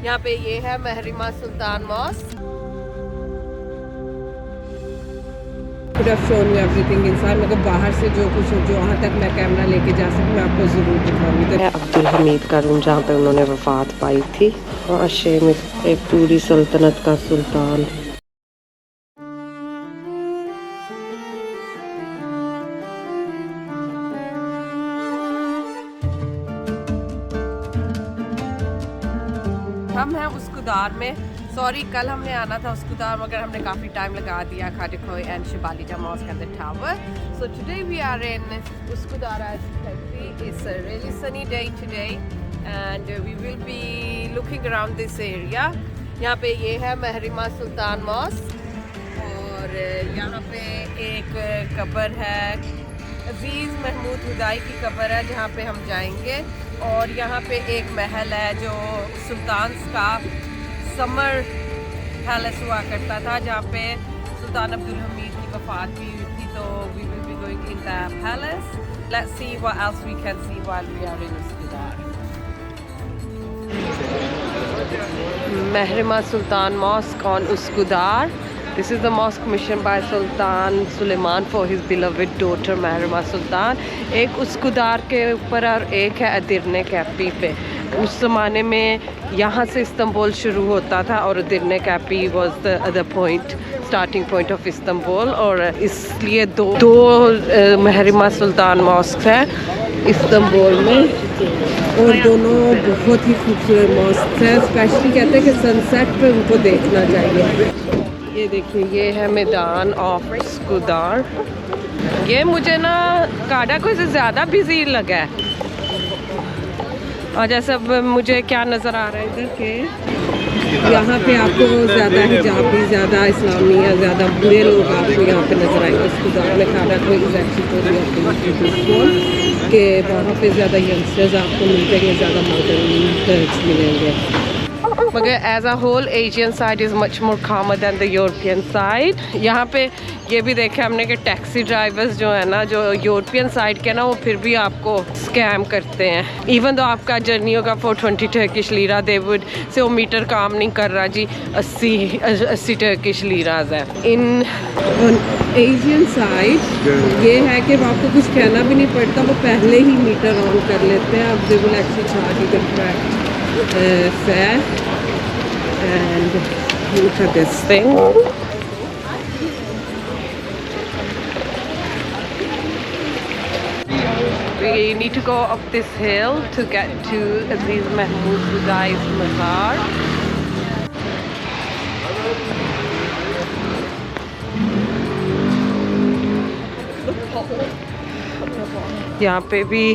यहाँ पे ये है महरिमा Sultan mask. could have shown you everything inside, मगर बाहर से जो कुछ जो वहाँ तक मैं कैमरा लेके जा सकूँ मैं आपको ज़रूर दिखाऊंगी। तो अब्दुल हमीद का रूम जहाँ पे उन्होंने वफ़ात पाई थी, माशे में एक पूरी सल्तनत का सुल्तान। हम हैं उस्कुदार में। सॉरी, कल हमने आना था उस्कुदार मगर हमने काफ़ी टाइम लगा दिया खाटे खोए एंड शिबालिजा mosque and the tower. So today we are in Uskudar. As you can see it's a really sunny day today and we will be looking around this area. यहाँ पे ये है महरिमा सुल्तान मॉस्क और यहाँ पे एक कब्र है, अजीज़ महमूद हुदाई की कब्र है जहाँ पे हम जाएंगे। और यहाँ पे एक महल है जो सुल्तान का समर पैलेस हुआ करता था, जहाँ पे सुल्तान अब्दुल हमीद की वफ़ात भी हुई थी। तो we will be going in the palace. Let's see what else we can see while we are in Uskudar. Mihrimah Sultan mosque on Uskudar. This is the mosque commissioned by Sultan Suleiman for his beloved daughter Mahrima Sultan। एक उस्कुदार के ऊपर और एक है अदिरने कैपी पे। उस ज़माने में यहाँ से इस्तांबुल शुरू होता था और Edirne Kapi was the other point, starting point of Istanbul. और इसलिए दो महरिमा सुल्तान मॉस्क है इस्तांबुल में और दोनों बहुत ही खूबसूरत मॉस्क है। स्पेशली कहते हैं कि सनसेट पे उनको देखना चाहिए। ये देखिए, ये है मैदान ऑफ उस्कुदार। ये मुझे ना काडा को से ज़्यादा बिजी लगा है। और जैसे मुझे क्या नज़र आ रहा है इधर के यहाँ पे आपको ज़्यादा हिजाबी, ज़्यादा इस्लामी या ज़्यादा बुरे लोग आपको यहाँ पे नज़र आएंगे। उस्कुदार में काडा को कि वहाँ पे ज़्यादा यंगस्टर्स आपको मिलेंगे, ज़्यादा मॉडर्न मिलेंगे। मगर as a whole Asian side is much more commoner than the European side. यहाँ पे ये भी देखा हमने कि टैक्सी ड्राइवर्स जो है ना, जो यूरोपियन साइड के ना, वो फिर भी आपको स्कैम करते हैं। इवन तो आपका जर्नी होगा 420 Turkish lira, they would say वो मीटर काम नहीं कर रहा जी, 80 टर्किश लीराज है। इन एशियन साइड ये है कि आपको कुछ कहना भी नहीं पड़ता, वो पहले ही मीटर ऑन कर लेते हैं। अब they will actually charge you the fare and look at this thing. We need to go up this hill to get to Aziz Mahmood Hudai's Mazar. यहाँ पे भी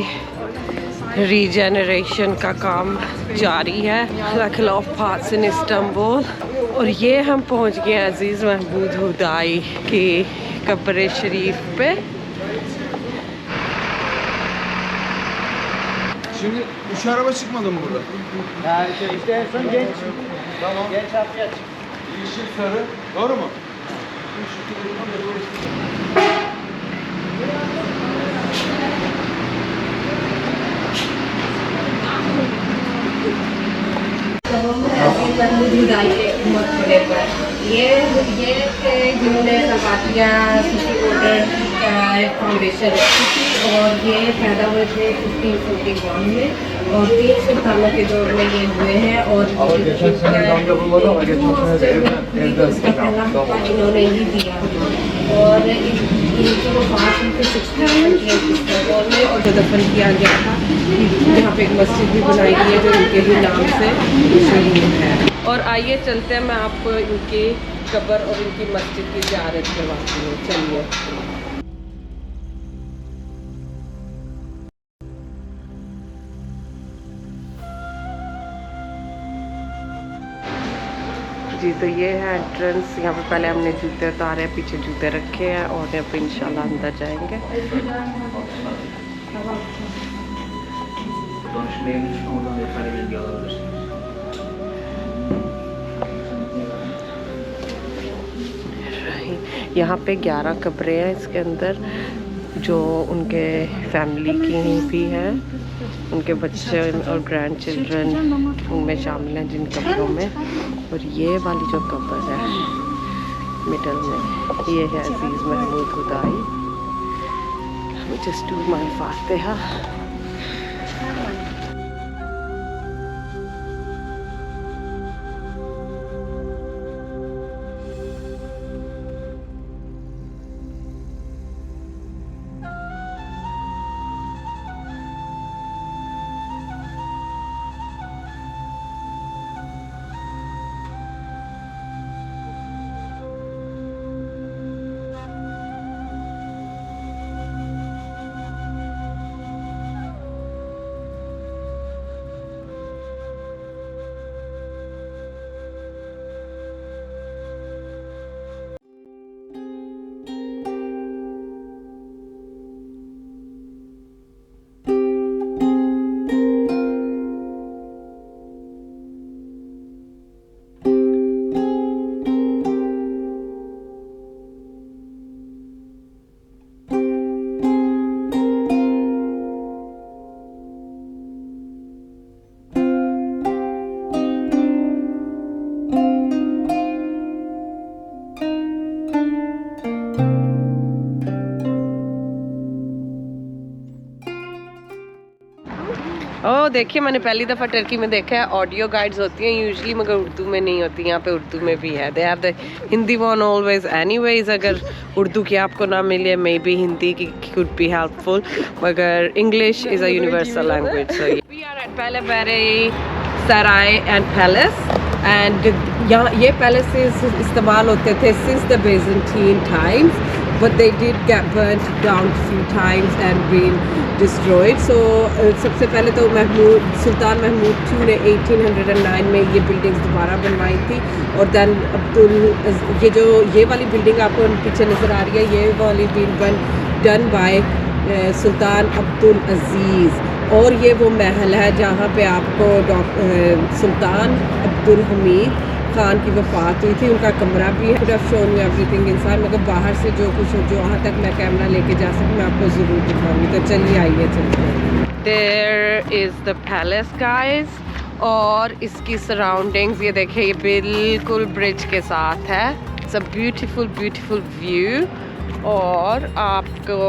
रीजेनरेशन का काम जारी है, खिलाफ पार्ट्स इन इस्तांबुल। और ये हम पहुंच गए अजीज़ महमूद हुदाई की कब्र शरीफ पे। Şimdi üç araba çıkmadı mı burada? Ya işte en son genç. Tamam. Genç arkaya çık. Yeşil sarı. Doğru mu? ये जिन्होंने सवातिया फाउंडेशन रखी थी और ये पैदा हुए थे 1541 में और 3 सुल्तानों के दौर में ये हुए हैं। और इन्होंने ही दिया और इनकी वफात उनके 1600 में और दफन किया गया था। यहाँ पे एक मस्जिद भी बनाई गई है जो इनके ही नाम से मशहूर है। और आइए चलते हैं, मैं आपको इनकी कब्र और इनकी मस्जिद की ज़ियारत करवाती हूँ। चलिए। जी, तो ये है एंट्रेंस। यहाँ पे पहले हमने जूते उतारे, पीछे जूते रखे हैं और यहाँ पे इंशाल्लाह अंदर जाएंगे। यहाँ पे 11 कब्रें हैं इसके अंदर जो उनके फैमिली की भी हैं। उनके बच्चे और ग्रैंड चिल्ड्रन उनमें शामिल हैं जिन कब्रों में। और ये वाली जो कब्र है मिडल में, ये है अजीज़ Mahmood हुदाई। Just do my Fatiha. ओह देखिए, मैंने पहली दफ़ा टर्की में देखा है ऑडियो गाइड्स होती हैं यूजुअली, मगर उर्दू में नहीं होती। यहाँ पे उर्दू में भी है। They have the Hindi one always anyways. अगर उर्दू की आपको ना मिले, मे बी हिंदी की कुड बी हेल्पफुल, मगर English is a universal language. So we are at Beylerbeyi Saray and palace. And यहाँ ये पैलेसेस इस्तेमाल होते थे since the Byzantine times, but they did get burnt down a few times and been destroyed. So सबसे पहले तो सुल्तान Mahmood II ने 1809 में ये बिल्डिंग्स दोबारा बनवाई थी। और दैन ये वाली बिल्डिंग आपको पीछे नज़र आ रही है, ये वाली बीन डन बाय सुल्तान अब्दुल अजीज़। और ये वो महल है जहाँ पे आपको सुल्तान अब्दुल हमीद खान की वफ़ात हुई थी, उनका कमरा भी है। Could have shown you everything इंसान, मगर बाहर से जो कुछ जो वहाँ तक मैं कैमरा लेके जा सकूँ मैं आपको ज़रूर दिखाऊंगी। तो चलिए आइए चलते हैं। There is the palace guys, और इसकी सराउंडिंग्स ये देखिए, ये बिल्कुल ब्रिज के साथ है। It's a beautiful beautiful view. और आपको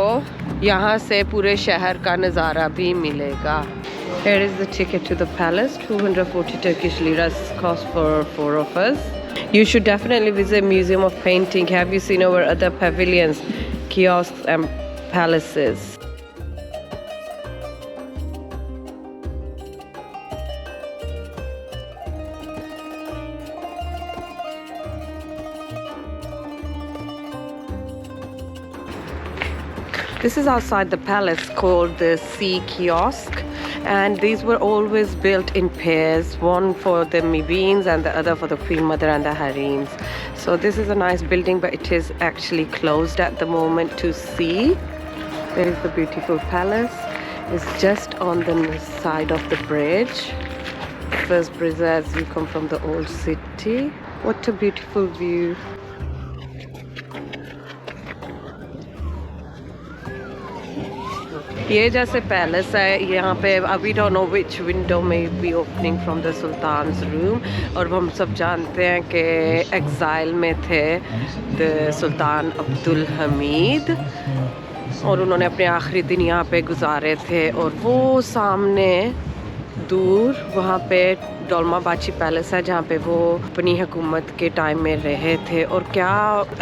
यहाँ से पूरे शहर का नज़ारा भी मिलेगा। Here is the ticket to the palace, 240 Turkish liras cost for 4 of us. You should definitely visit Museum of Painting. Have you seen our other pavilions, kiosks and palaces? This is outside the palace called the Sea Kiosk, and these were always built in pairs, one for the Mibins and the other for the Queen Mother and the Harems. So this is a nice building, but it is actually closed at the moment to see. There is the beautiful palace. It's just on the side of the bridge. First bridge as you come from the old city. What a beautiful view. ये जैसे palace है यहाँ पे, अभी don't know which window में be opening from the sultan's room. और हम सब जानते हैं कि एग्ज़ाइल में थे द सुल्तान अब्दुल हमीद, और उन्होंने अपने आखिरी दिन यहाँ पे गुजारे थे। और वो सामने दूर वहाँ पे डोलमाबाची पैलेस है जहाँ पे वो अपनी हुकूमत के टाइम में रहे थे। और क्या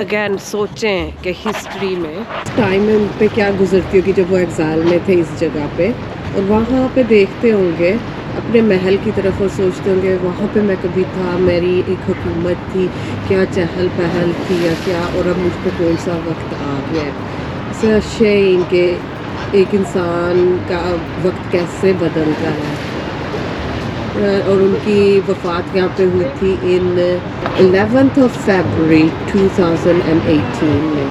अगेन सोचें कि हिस्ट्री में टाइम में उन पे क्या गुजरती होगी जब वो एग्ज़ाइल में थे इस जगह पे। और वहाँ पे देखते होंगे अपने महल की तरफ और सोचते होंगे वहाँ पे मैं कभी था, मेरी एक हुकूमत थी, क्या चहल पहल थी या क्या, और अब मुझ पर कौन सा वक्त आ गया है। इट्स अ शेम कि एक इंसान का वक्त कैसे बदलता है। और उनकी वफ़ात यहाँ पे हुई थी इन 11th of February 2018 में।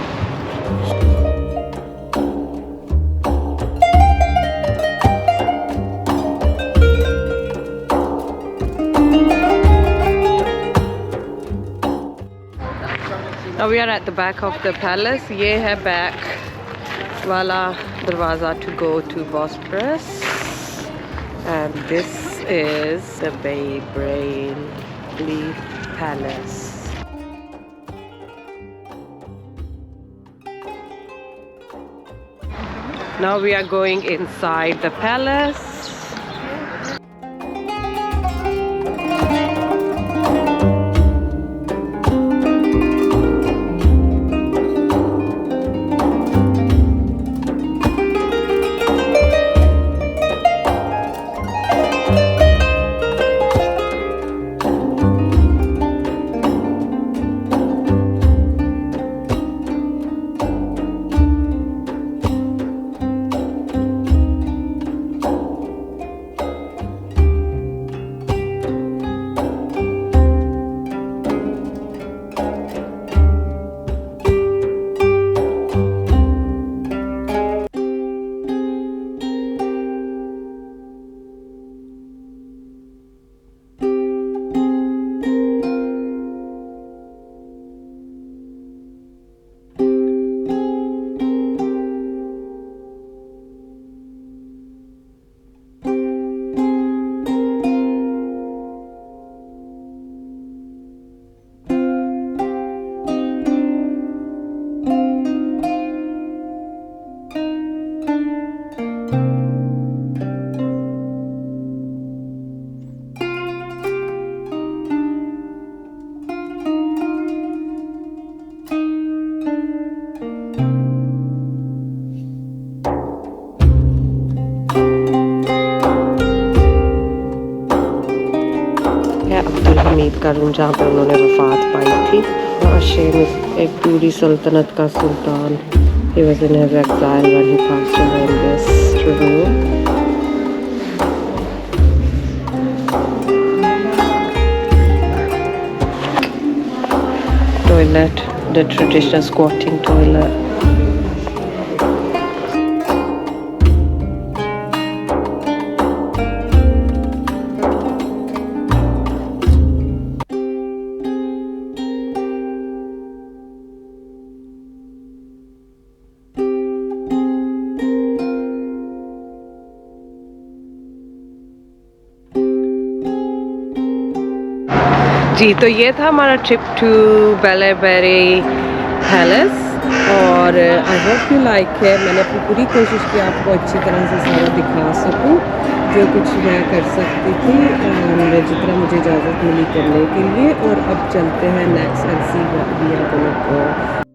Now we are at the back of the palace. ये है बैक वाला दरवाज़ा to go to Bosporus. And this is the Beylerbey Palace. Now we are going inside the palace. अब्दुलहमीद का रूम जहाँ पे उन्होंने वफात पाई थी। आशे में एक पूरी सल्तनत का सुल्तान। He was in his exile when he passed away in this room. Toilet, the traditional squatting toilet. जी तो ये था हमारा ट्रिप टू बेलरबेरी पैलेस और आई होप यू लाइक है। मैंने अपनी पूरी कोशिश की आपको अच्छी तरह से सारा दिखा सकूं जो कुछ मैं कर सकती थी जितना मुझे इजाज़त मिली करने के लिए। और अब चलते हैं next and see what we are going to